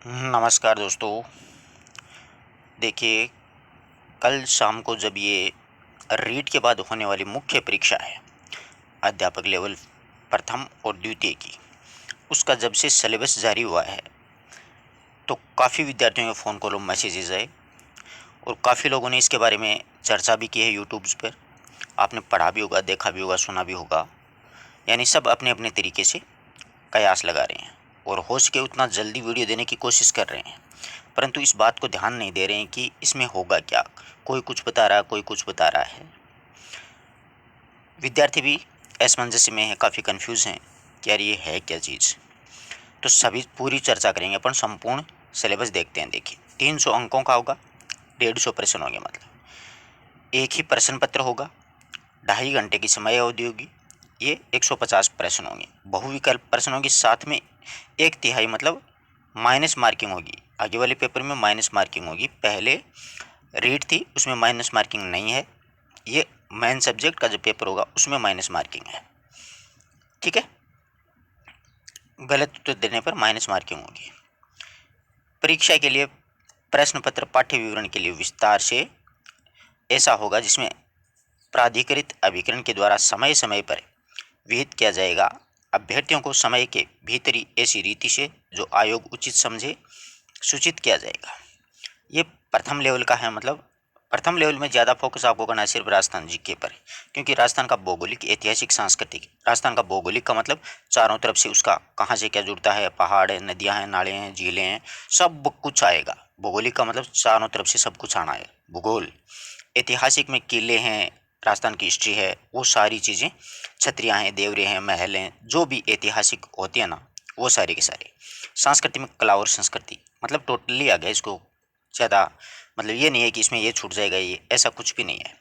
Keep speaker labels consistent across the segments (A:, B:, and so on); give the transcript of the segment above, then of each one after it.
A: नमस्कार दोस्तों। देखिए, कल शाम को जब ये रीट के बाद होने वाली मुख्य परीक्षा है, अध्यापक लेवल प्रथम और द्वितीय की, उसका जब से सिलेबस जारी हुआ है, तो काफ़ी विद्यार्थियों के फ़ोन कॉल और मैसेजेस आए और काफ़ी लोगों ने इसके बारे में चर्चा भी की है यूट्यूब्स पर। आपने पढ़ा भी होगा, देखा भी होगा, सुना भी होगा। यानी सब अपने अपने तरीके से कयास लगा रहे हैं और हो सके उतना जल्दी वीडियो देने की कोशिश कर रहे हैं, परंतु इस बात को ध्यान नहीं दे रहे हैं कि इसमें होगा क्या। कोई कुछ बता रहा है, कोई कुछ बता रहा है। विद्यार्थी भी असमंजस में है, काफ़ी कंफ्यूज हैं कि यार ये है क्या चीज़। तो सभी पूरी चर्चा करेंगे अपन, संपूर्ण सिलेबस देखते हैं। देखिए, 300 अंकों का होगा, 150 प्रश्न होंगे, मतलब एक ही प्रश्न पत्र होगा, 2.5 घंटे की समय अवधि होगी। ये 150 प्रश्न होंगे, बहुविकल्प प्रश्न होंगे, साथ में 1/3 मतलब माइनस मार्किंग होगी। आगे वाले पेपर में माइनस मार्किंग होगी, पहले रीट थी उसमें माइनस मार्किंग नहीं है। ये मेन सब्जेक्ट का जो पेपर होगा उसमें माइनस मार्किंग है, ठीक है। गलत उत्तर देने पर माइनस मार्किंग होगी। परीक्षा के लिए प्रश्न पत्र पाठ्य विवरण के लिए विस्तार से ऐसा होगा जिसमें प्राधिकृत अभिकरण के द्वारा समय समय पर विहित किया जाएगा। अभ्यर्थियों को समय के भीतरी ऐसी रीति से जो आयोग उचित समझे सूचित किया जाएगा। ये प्रथम लेवल का है, मतलब प्रथम लेवल में ज़्यादा फोकस आपको करना है सिर्फ राजस्थान जीके पर, क्योंकि राजस्थान का भौगोलिक, ऐतिहासिक, सांस्कृतिक। राजस्थान का भौगोलिक का मतलब चारों तरफ से उसका कहाँ से क्या जुड़ता है, पहाड़ है, नदियाँ हैं, नाले हैं, झीलें हैं, सब कुछ आएगा। भौगोलिक का मतलब चारों तरफ से सब कुछ आना है, भूगोल। ऐतिहासिक में किले हैं, राजस्थान की हिस्ट्री है, वो सारी चीज़ें, छतरियाँ हैं, देवरे हैं, महल हैं, जो भी ऐतिहासिक होती है ना, वो सारे के सारे। संस्कृति में कला और संस्कृति, मतलब टोटली आ गया इसको ज़्यादा, मतलब ये नहीं है कि इसमें ये छूट जाएगा, ये ऐसा कुछ भी नहीं है।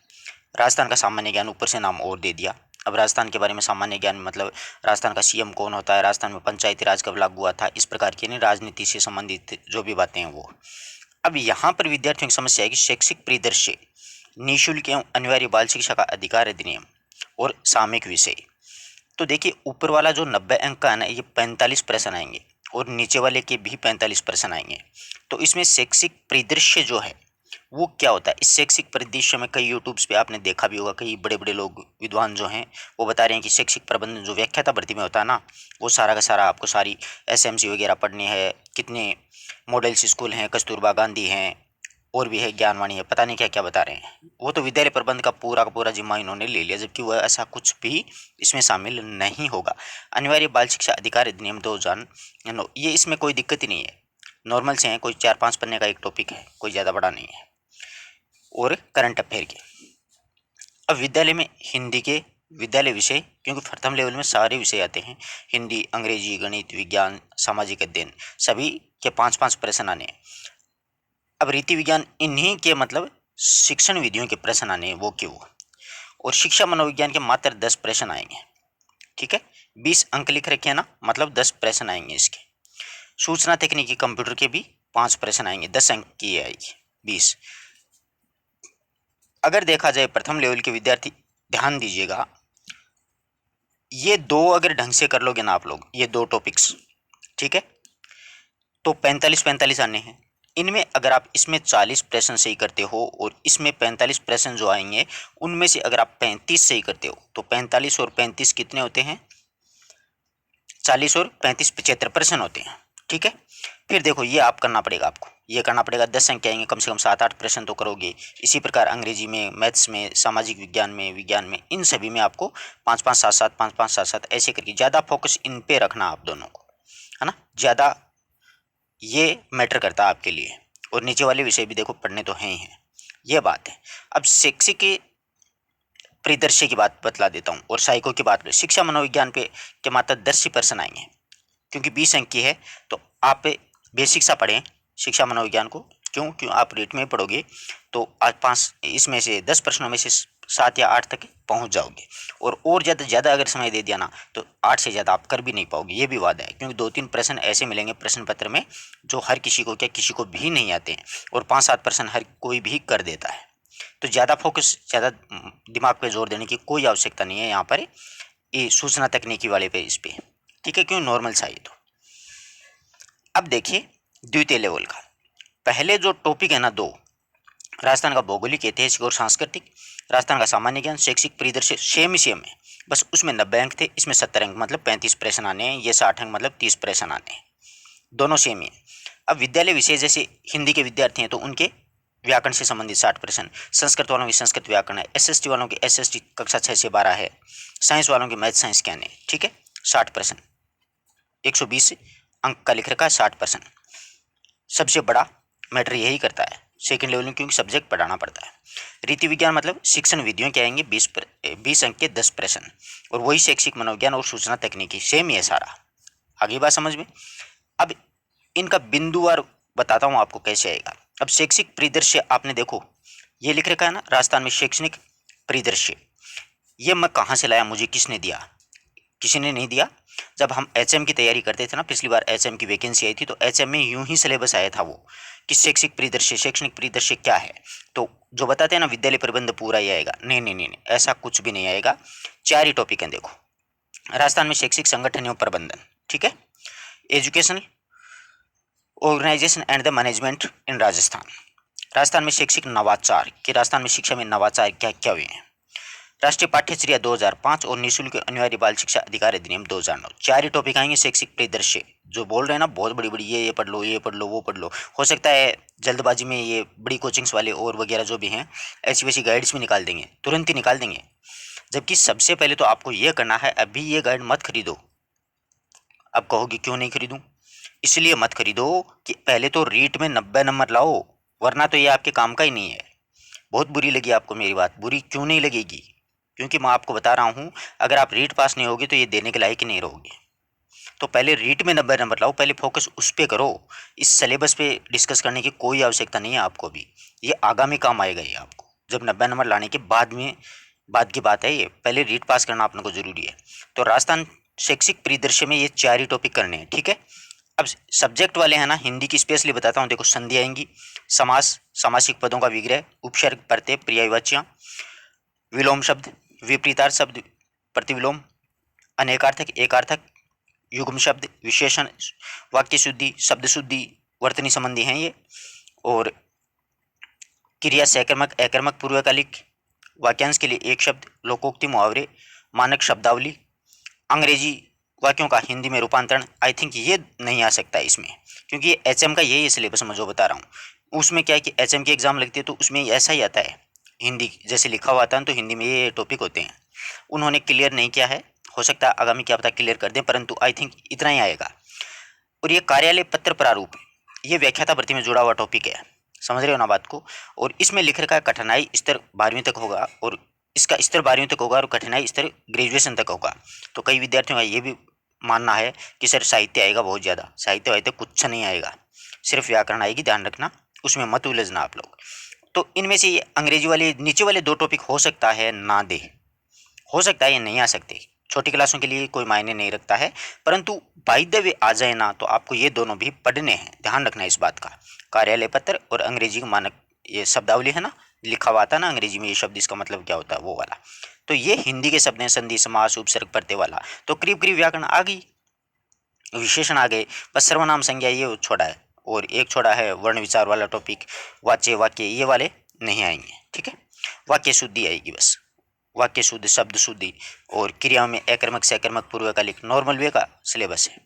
A: राजस्थान का सामान्य ज्ञान, ऊपर से नाम और दे दिया। अब राजस्थान के बारे में सामान्य ज्ञान मतलब राजस्थान का सीएम कौन होता है, राजस्थान में पंचायती राज कब लागू हुआ था, इस प्रकार की नहीं, राजनीति से संबंधित जो भी बातें हैं वो। अब यहाँ पर विद्यार्थियों की समस्या है कि शैक्षिक परिदृश्य, निःशुल्क एवं अनिवार्य बाल शिक्षा का अधिकार अधिनियम और सामयिक विषय। तो देखिए, ऊपर वाला जो 90 अंक का है ना, ये 45 प्रश्न आएंगे और नीचे वाले के भी 45 प्रश्न आएंगे। तो इसमें शैक्षिक परिदृश्य जो है वो क्या होता है, इस शैक्षिक परिदृश्य में कई यूट्यूब्स पे आपने देखा भी होगा, कई बड़े बड़े लोग, विद्वान जो हैं, वो बता रहे हैं कि शैक्षिक प्रबंधन जो व्याख्याता भर्ती में होता है ना, वो सारा का सारा आपको सारी एसएमसी वगैरह पढ़नी है। कितने मॉडल्स स्कूल हैं, कस्तूरबा गांधी हैं, और भी है, ज्ञानवाणी है, पता नहीं क्या क्या बता रहे हैं। वो तो विद्यालय प्रबंध का पूरा जिम्मा इन्होंने ले लिया, जबकि वह ऐसा कुछ भी इसमें शामिल नहीं होगा। अनिवार्य बाल शिक्षा अधिकार अधिनियम 2000, ये इसमें कोई दिक्कत ही नहीं है, नॉर्मल से हैं, कोई 4-5 पन्ने का एक टॉपिक है, कोई ज़्यादा बड़ा नहीं है। और करंट अफेयर के, अब विद्यालय में हिंदी के विद्यालय विषय, क्योंकि प्रथम लेवल में सारे विषय आते हैं, हिंदी, अंग्रेजी, गणित, विज्ञान, सामाजिक अध्ययन, सभी के 5-5 प्रश्न आने हैं। अब रीति विज्ञान, इन्हीं के मतलब शिक्षण विधियों के प्रश्न आने हैं, वो क्यों। और शिक्षा मनोविज्ञान के मात्र 10 प्रश्न आएंगे, ठीक है। 20 अंक लिख रखे हैं ना, मतलब 10 प्रश्न आएंगे इसके। सूचना तकनीकी कंप्यूटर के भी 5 प्रश्न आएंगे, 10 अंक की आएगी, 20। अगर देखा जाए प्रथम लेवल के विद्यार्थी, ध्यान दीजिएगा, ये दो अगर ढंग से कर लोगे ना आप लोग, ये दो टॉपिक्स, ठीक है, तो 45-45 आने हैं। इनमें अगर आप इसमें 40 प्रश्न सही करते हो और इसमें 45 प्रश्न जो आएंगे, उनमें से अगर आप 35 सही करते हो, तो 45 और 35 कितने होते हैं, 40 और 35 75 प्रश्न होते हैं, ठीक है। फिर देखो, ये आप करना पड़ेगा, आपको ये करना पड़ेगा, 10 अंक आएंगे, कम से कम 7-8 प्रश्न तो करोगे। इसी प्रकार अंग्रेजी में, मैथ्स में, सामाजिक विज्ञान में, इन सभी में आपको 5-5 7-7, 5-5 7-7 ऐसे करके ज़्यादा फोकस इन पे रखना आप दोनों को, है ना, ज़्यादा ये मैटर करता है आपके लिए। और नीचे वाले विषय भी देखो पढ़ने तो हैं ही हैं, ये बात है। अब शैक्षिक के परिदृश्य की बात बतला देता हूँ और साइको की बात। शिक्षा मनोविज्ञान पे के मात्र 10 ही प्रश्न आएंगे, क्योंकि 20 अंक की है। तो आप बेसिक सा पढ़ें शिक्षा मनोविज्ञान को, क्यों क्यों आप रेट में पढ़ोगे तो आज 5 इसमें से 10 प्रश्नों में से 7 या 8 तक पहुंच जाओगे। और ज़्यादा अगर समय दे दिया ना, तो 8 से ज़्यादा आप कर भी नहीं पाओगे, ये भी वादा है। क्योंकि 2-3 प्रश्न ऐसे मिलेंगे प्रश्न पत्र में जो हर किसी को, क्या किसी को भी नहीं आते हैं, और 5-7 प्रश्न हर कोई भी कर देता है। तो ज़्यादा फोकस, ज़्यादा दिमाग पे जोर देने की कोई आवश्यकता नहीं है यहाँ पर, ये सूचना तकनीकी वाले पे, इस पे, ठीक है, क्यों, नॉर्मल सा ये तो। अब देखिए, द्वितीय लेवल का। पहले जो टॉपिक है ना दो, राजस्थान का भौगोलिक, ऐतिहासिक और सांस्कृतिक, राजस्थान का सामान्य ज्ञान, शैक्षिक परिदृश्य, सेम ही सेम है, बस उसमें 90 अंक थे, इसमें 70 अंक मतलब 35 प्रश्न आने हैं, ये 60 अंक मतलब 30 प्रश्न आने हैं, दोनों सेम ही है। अब विद्यालय विषय जैसे हिंदी के विद्यार्थी हैं तो उनके व्याकरण से संबंधित 60 प्रश्न, संस्कृत वालों की संस्कृत व्याकरण है, एसएसटी वालों की एसएसटी कक्षा 6 से 12 है, साइंस वालों की मैथ साइंस ज्ञान है, ठीक है। 60 प्रश्न, 120 अंक का लिख रखा है, 60 प्रश्न। सबसे बड़ा मैटर यही करता है सेकंड लेवल में, क्योंकि सब्जेक्ट पढ़ाना पड़ता है। रीति विज्ञान मतलब शिक्षण विधियों के आएंगे 20 अंक के 10 प्रश्न, और वही शैक्षिक मनोविज्ञान और सूचना तकनीकी, सेम ही है सारा। आगे बात समझ में। अब इनका बिंदुवार बताता हूं आपको कैसे आएगा। अब शैक्षिक परिदृश्य आपने देखो ये लिख रखा है ना, राजस्थान में शैक्षणिक परिदृश्य, ये मैं कहाँ से लाया, मुझे किसने दिया? किसी ने नहीं दिया। जब हम एचएम की तैयारी करते थे ना, पिछली बार एचएम की वैकेंसी आई थी, तो एचएम में यूं ही सिलेबस आया था वो कि शैक्षिक परिदृश्य, शैक्षणिक परिदृश्य क्या है, तो जो बताते हैं ना विद्यालय प्रबंध पूरा ही आएगा, नहीं नहीं नहीं, नहीं ऐसा कुछ भी नहीं आएगा। 4 ही टॉपिक हैं देखो। राजस्थान में शैक्षिक संगठन एवं प्रबंधन, ठीक है, educational organization and the management in Rajasthan. Rajasthan में शैक्षिक नवाचार, कि राजस्थान में शिक्षा में नवाचार क्या क्या हुए हैं। राष्ट्रीय पाठ्यचर्या 2005 और निःशुल्क अनिवार्य बाल शिक्षा अधिकार अधिनियम 2009। 4 ही टॉपिक आएंगे शैक्षिक परिदृश्य। जो बोल रहे हैं ना बहुत बड़ी बड़ी, ये पढ़ लो, ये पढ़ लो, वो पढ़ लो, हो सकता है जल्दबाजी में ये बड़ी कोचिंग्स वाले और वगैरह जो भी हैं ऐसी वैसी गाइड्स भी निकाल देंगे, तुरंत ही निकाल देंगे। जबकि सबसे पहले तो आपको ये करना है, अभी ये गाइड मत खरीदो। अब कहोगे क्यों नहीं खरीदूं? इसलिए मत खरीदो कि पहले तो रीट में 90 नंबर लाओ, वरना तो ये आपके काम का ही नहीं है। बहुत बुरी लगी आपको मेरी बात, बुरी क्यों नहीं लगेगी? क्योंकि मैं आपको बता रहा हूँ, अगर आप रीट पास नहीं होगे तो ये देने के लायक ही नहीं रहोगे। तो पहले रीट में 90 नंबर लाओ, पहले फोकस उस पर करो। इस सिलेबस पे डिस्कस करने की कोई आवश्यकता नहीं है आपको भी, ये आगामी काम आएगा ये आपको, जब 90 नंबर लाने के बाद में बाद की बात है ये, पहले रीट पास करना अपने को जरूरी है। तो राजस्थान शैक्षिक परिदृश्य में ये 4 ही टॉपिक करने हैं, ठीक है। अब सब्जेक्ट वाले हैं ना, हिंदी की स्पेशली बताता हूँ, देखो संधि आएंगी, समास, सामासिक पदों का विग्रह, उपसर्ग, प्रत्यय, पर्यायवाचियाँ, विलोम शब्द, विपरीतार्थ शब्द, प्रतिविलोम, अनेकार्थक, एकार्थक, युग्म शब्द, विशेषण, वाक्य शुद्धि, शब्द शुद्धि, वर्तनी संबंधी हैं ये, और क्रिया सकर्मक, अकर्मक, पूर्वकालिक, वाक्यांश के लिए एक शब्द, लोकोक्ति, मुहावरे, मानक शब्दावली, अंग्रेजी वाक्यों का हिंदी में रूपांतरण। आई थिंक ये नहीं आ सकता इसमें, क्योंकि ये एचएम का यही सिलेबस मैं जो बता रहा हूँ। उसमें क्या है कि एचएम की एग्जाम लगती है तो उसमें ऐसा ही आता है, हिंदी जैसे लिखा हुआ आता है तो हिंदी में ये टॉपिक होते हैं। उन्होंने क्लियर नहीं किया है, हो सकता है आगामी क्या पता क्लियर कर दें, परंतु आई थिंक इतना ही आएगा। और ये कार्यालय पत्र प्रारूप, ये व्याख्याता भर्ती में जुड़ा हुआ टॉपिक है, समझ रहे हो ना बात को। और इसमें लिख रखा है कठिनाई स्तर 12वीं तक होगा, और इसका स्तर 12वीं तक होगा और कठिनाई स्तर ग्रेजुएशन तक होगा। तो कई विद्यार्थियों का ये भी मानना है कि सर साहित्य आएगा बहुत ज़्यादा, साहित्य वाहित्य कुछ नहीं आएगा, सिर्फ व्याकरण आएगी, ध्यान रखना, उसमें मत उलझना आप लोग। तो इनमें से ये अंग्रेजी वाले नीचे वाले 2 टॉपिक हो सकता है ना दे, हो सकता है ये नहीं आ सकते, छोटी क्लासों के लिए कोई मायने नहीं रखता है, परंतु बाय द वे आ जाए ना तो आपको ये दोनों भी पढ़ने हैं, ध्यान रखना इस बात का। कार्यालय पत्र और अंग्रेजी का मानक, ये शब्दावली है ना, लिखा हुआ आता ना अंग्रेजी में ये शब्द, इसका मतलब क्या होता है वो वाला। तो ये हिंदी के शब्द हैं, संधि, समास, उपसर्ग, प्रत्यय वाला। तो करीब करीब व्याकरण आ गई, विशेषण आ गए, बस सर्वनाम संज्ञा ये छोड़ा है, और एक छोड़ा है वर्ण विचार वाला टॉपिक, वाच्य वाक्य ये वाले नहीं आएंगे, ठीक है। वाक्य शुद्धि आएगी बस, वाक्य शुद्ध, शब्द शुद्धि, और क्रियाओं में अकर्मक, सकर्मक, पूर्वकालिक, नॉर्मल वे का सिलेबस है।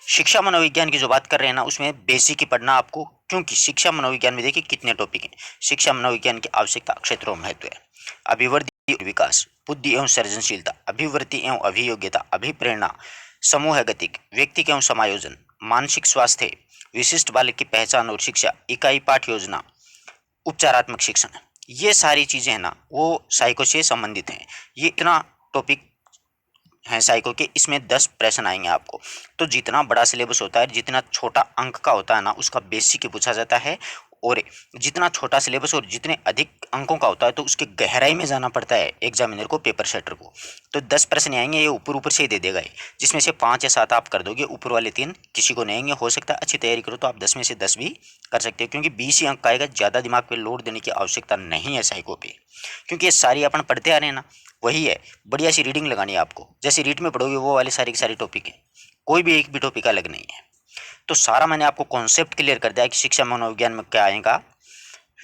A: शिक्षा मनोविज्ञान की जो बात कर रहे हैं ना, उसमें बेसिक ही पढ़ना आपको, क्योंकि शिक्षा मनोविज्ञान में देखिए कितने टॉपिक हैं। शिक्षा मनोविज्ञान की आवश्यकता, क्षेत्र और महत्व है। अभिवृद्धि और विकास, बुद्धि एवं सृजनशीलता, अभिवृत्ति एवं अभियोग्यता, अभिप्रेरणा, समूह गतिक, व्यक्ति एवं समायोजन, मानसिक स्वास्थ्य, विशिष्ट बालक की पहचान और शिक्षा, इकाई पाठ योजना, उपचारात्मक शिक्षण, ये सारी चीज़ें हैं ना वो साइको से संबंधित हैं। ये इतना टॉपिक हैं साइको के, इसमें 10 प्रश्न आएंगे आपको। तो जितना बड़ा सिलेबस होता है, जितना छोटा अंक का होता है ना, उसका बेसिक ही पूछा जाता है, और जितना छोटा सिलेबस और जितने अधिक अंकों का होता है तो उसके गहराई में जाना पड़ता है एग्जामिनर को, पेपर सेटर को। तो 10 प्रश्न आएंगे, ये ऊपर ऊपर से ही दे देगा ये, जिसमें से 5 या 7 आप कर दोगे, ऊपर वाले 3 किसी को नहीं आएंगे। हो सकता है अच्छी तैयारी करो तो आप 10 में से 10 भी कर सकते हो, क्योंकि 20 ही अंक का आएगा, ज़्यादा दिमाग पे लोड देने की आवश्यकता नहीं है साइको पे, क्योंकि ये सारी अपन पढ़ते आ रहे हैं ना, वही है। बढ़िया सी रीडिंग लगानी है आपको, जैसे रीड में पढ़ोगे वो वाले सारे के सारे टॉपिक हैं, कोई भी एक भी टॉपिक अलग नहीं है। तो सारा मैंने आपको कॉन्सेप्ट क्लियर कर दिया कि शिक्षा मनोविज्ञान में क्या आएगा,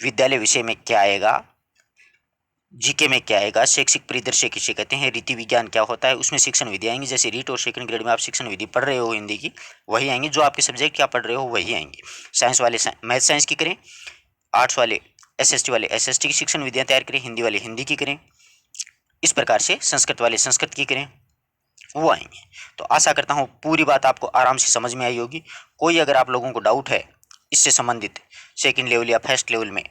A: विद्यालय विषय में क्या आएगा, जीके में क्या आएगा, शैक्षिक परिदृश्य किसे कहते हैं, रीति विज्ञान क्या होता है, उसमें शिक्षण विधि आएंगी। जैसे रीट और सेकंड ग्रेड में आप शिक्षण विधि पढ़ रहे हो हिंदी की, वही आएंगी। जो आपके सब्जेक्ट क्या पढ़ रहे हो वही आएंगी। साइंस वाले मैथ साइंस की करें, आर्ट्स वाले एसएसटी वाले एसएसटी की शिक्षण विधियाँ तैयार करें, हिंदी वाले हिंदी की करें, इस प्रकार से संस्कृत वाले संस्कृत की करें, वो आएंगे। तो आशा करता हूँ पूरी बात आपको आराम से समझ में आई होगी। कोई अगर आप लोगों को डाउट है इससे संबंधित सेकंड लेवल या फर्स्ट लेवल में,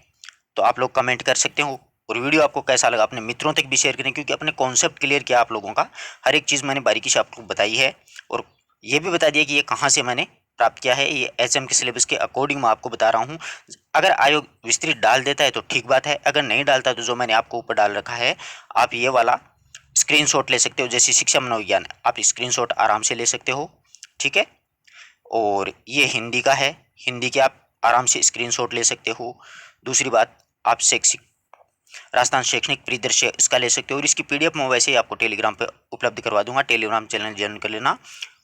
A: तो आप लोग कमेंट कर सकते हो। और वीडियो आपको कैसा लगा अपने मित्रों तक भी शेयर करें, क्योंकि अपने कॉन्सेप्ट क्लियर किया आप लोगों का, हर एक चीज़ मैंने बारीकी से आपको बताई है। और ये भी बता दिया कि ये कहाँ से मैंने प्राप्त किया है। ये एचएम के सिलेबस के अकॉर्डिंग मैं आपको बता रहा हूँ। अगर आयोग विस्तृत डाल देता है तो ठीक बात है, अगर नहीं डालता तो जो मैंने आपको ऊपर डाल रखा है आप ये वाला स्क्रीनशॉट ले सकते हो। जैसे शिक्षा मनोविज्ञान आप स्क्रीनशॉट आराम से ले सकते हो, ठीक है। और ये हिंदी का है, हिंदी के आप आराम से स्क्रीनशॉट ले सकते हो। दूसरी बात, आप शैक्षिक राजस्थान शैक्षणिक परिदृश्य इसका ले सकते हो। और इसकी पीडीएफ मैं वैसे ही आपको टेलीग्राम पे उपलब्ध करवा दूंगा। टेलीग्राम चैनल ज्वाइन कर लेना,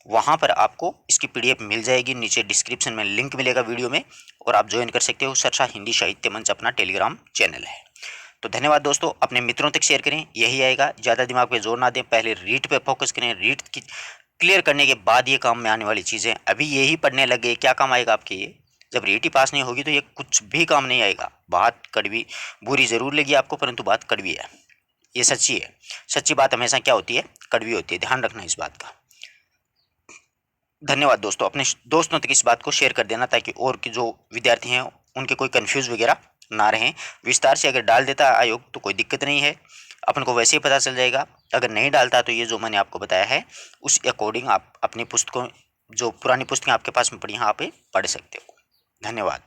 A: वहाँ पर आपको इसकी पीडीएफ मिल जाएगी। नीचे डिस्क्रिप्शन में लिंक मिलेगा वीडियो में, और आप ज्वाइन कर सकते हो। सरसा हिंदी साहित्य मंच अपना टेलीग्राम चैनल है। तो धन्यवाद दोस्तों, अपने मित्रों तक शेयर करें, यही आएगा। ज़्यादा दिमाग पे जोर ना दें, पहले रीड पे फोकस करें। रीड की क्लियर करने के बाद ये काम में आने वाली चीज़ें, अभी यही पढ़ने लग गए क्या काम आएगा आपके ये? जब रीट ही पास नहीं होगी तो ये कुछ भी काम नहीं आएगा। बात कड़वी बुरी जरूर लगी आपको, परंतु बात कड़वी है, ये सच्ची है। सच्ची बात हमेशा क्या होती है? कड़वी होती है। ध्यान रखना इस बात का। धन्यवाद दोस्तों, अपने दोस्तों तक इस बात को शेयर कर देना, ताकि और के जो विद्यार्थी हैं उनके कोई कंफ्यूज वगैरह ना रहें। विस्तार से अगर डाल देता है आयोग तो कोई दिक्कत नहीं है, अपन को वैसे ही पता चल जाएगा। अगर नहीं डालता तो ये जो मैंने आपको बताया है उस अकॉर्डिंग आप अपनी पुस्तकों, जो पुरानी पुस्तकें आपके पास में पड़ी हैं, आप पढ़ सकते हो। धन्यवाद।